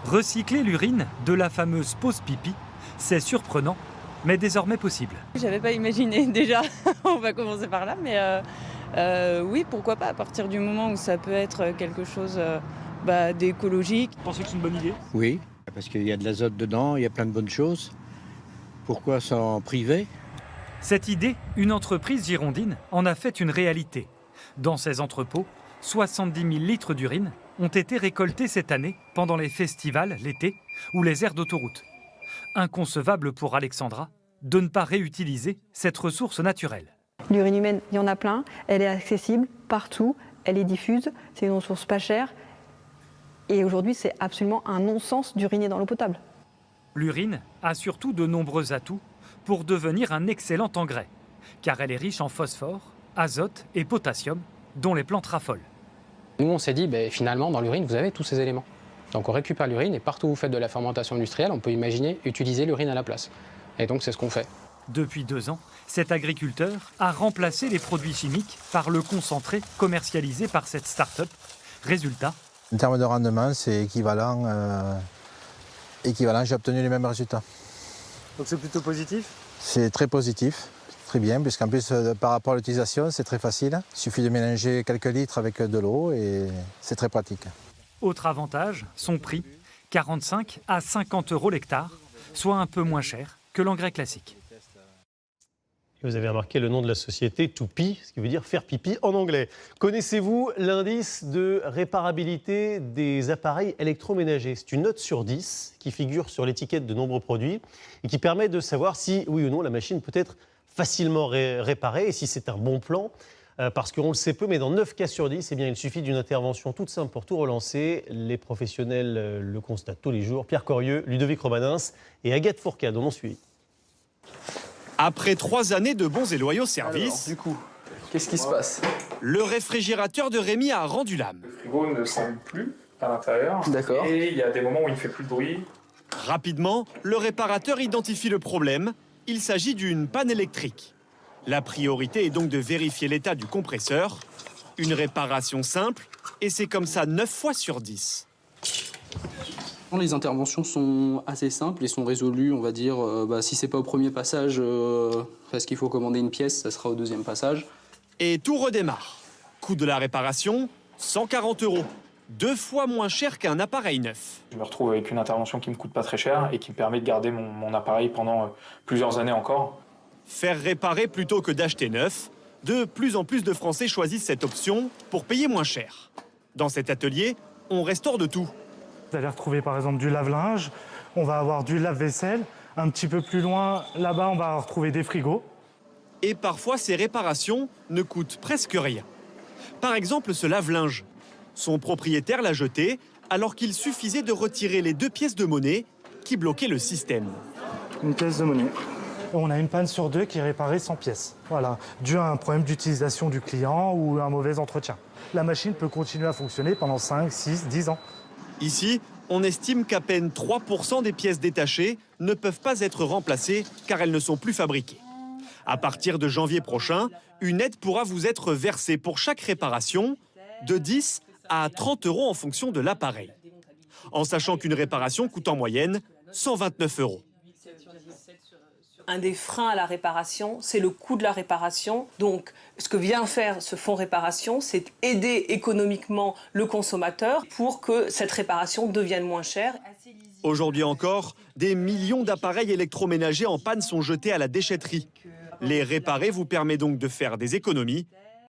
Recycler l'urine de la fameuse pause pipi, c'est surprenant, mais désormais possible. J'avais pas imaginé déjà, on va commencer par là, mais oui, pourquoi pas, à partir du moment où ça peut être quelque chose d'écologique. Vous pensez que c'est une bonne idée? Oui, parce qu'il y a de l'azote dedans, il y a plein de bonnes choses. Pourquoi s'en priver? Cette idée, une entreprise girondine en a fait une réalité. Dans ses entrepôts, 70 000 litres d'urine ont été récoltés cette année pendant les festivals l'été ou les aires d'autoroute. Inconcevable pour Alexandra de ne pas réutiliser cette ressource naturelle. L'urine humaine, il y en a plein, elle est accessible partout, elle est diffuse, c'est une ressource pas chère. Et aujourd'hui, c'est absolument un non-sens d'uriner dans l'eau potable. L'urine a surtout de nombreux atouts pour devenir un excellent engrais, car elle est riche en phosphore, azote et potassium, dont les plantes raffolent. Nous, on s'est dit, finalement, dans l'urine, vous avez tous ces éléments. Donc on récupère l'urine et partout où vous faites de la fermentation industrielle, on peut imaginer utiliser l'urine à la place. Et donc c'est ce qu'on fait. Depuis 2 ans, cet agriculteur a remplacé les produits chimiques par le concentré commercialisé par cette start-up. Résultat, en termes de rendement, c'est équivalent. J'ai obtenu les mêmes résultats. donc c'est plutôt positif. C'est très positif, très bien, puisqu'en plus, par rapport à l'utilisation, c'est très facile. Il suffit de mélanger quelques litres avec de l'eau et c'est très pratique. Autre avantage, son prix, 45 à 50 euros l'hectare, soit un peu moins cher que l'engrais classique. Vous avez remarqué le nom de la société, to pee, ce qui veut dire faire pipi en anglais. Connaissez-vous l'indice de réparabilité des appareils électroménagers? C'est une note sur 10 qui figure sur l'étiquette de nombreux produits et qui permet de savoir si, oui ou non, la machine peut être facilement réparée et si c'est un bon plan. Parce qu'on le sait peu, mais dans 9 cas sur 10, il suffit d'une intervention toute simple pour tout relancer. Les professionnels le constatent tous les jours. Pierre Corieux, Ludovic Romanens et Agathe Fourcade en ont suivi. Après 3 années de bons et loyaux services, Alors, du coup, qu'est-ce qui se passe? le réfrigérateur de Rémi a rendu l'âme. Le frigo ne s'allume plus à l'intérieur. D'accord. Et il y a des moments où il ne fait plus de bruit. Rapidement, le réparateur identifie le problème. Il s'agit d'une panne électrique. La priorité est donc de vérifier l'état du compresseur. Une réparation simple, et c'est comme ça 9 fois sur 10. Les interventions sont assez simples et sont résolues, on va dire, si c'est pas au premier passage, parce qu'il faut commander une pièce, ça sera au deuxième passage. Et tout redémarre. Coût de la réparation, 140 euros. 2 fois moins cher qu'un appareil neuf. Je me retrouve avec une intervention qui me coûte pas très cher et qui me permet de garder mon appareil pendant plusieurs années encore. Faire réparer plutôt que d'acheter neuf, de plus en plus de Français choisissent cette option pour payer moins cher. Dans cet atelier, on restaure de tout. Vous allez retrouver par exemple du lave-linge, on va avoir du lave-vaisselle. Un petit peu plus loin, là-bas, on va retrouver des frigos. Et parfois, ces réparations ne coûtent presque rien. Par exemple, ce lave-linge. Son propriétaire l'a jeté alors qu'il suffisait de retirer les 2 pièces de monnaie qui bloquaient le système. Une pièce de monnaie. On a une panne sur 2 qui est réparée sans pièce. Voilà, dû à un problème d'utilisation du client ou un mauvais entretien. La machine peut continuer à fonctionner pendant 5, 6, 10 ans. Ici, on estime qu'à peine 3% des pièces détachées ne peuvent pas être remplacées car elles ne sont plus fabriquées. À partir de janvier prochain, une aide pourra vous être versée pour chaque réparation de 10 à 30 euros en fonction de l'appareil. En sachant qu'une réparation coûte en moyenne 129 euros. Un des freins à la réparation, c'est le coût de la réparation. Donc, ce que vient faire ce fonds réparation, c'est aider économiquement le consommateur pour que cette réparation devienne moins chère. Aujourd'hui encore, des millions d'appareils électroménagers en panne sont jetés à la déchetterie. Les réparer vous permet donc de faire des économies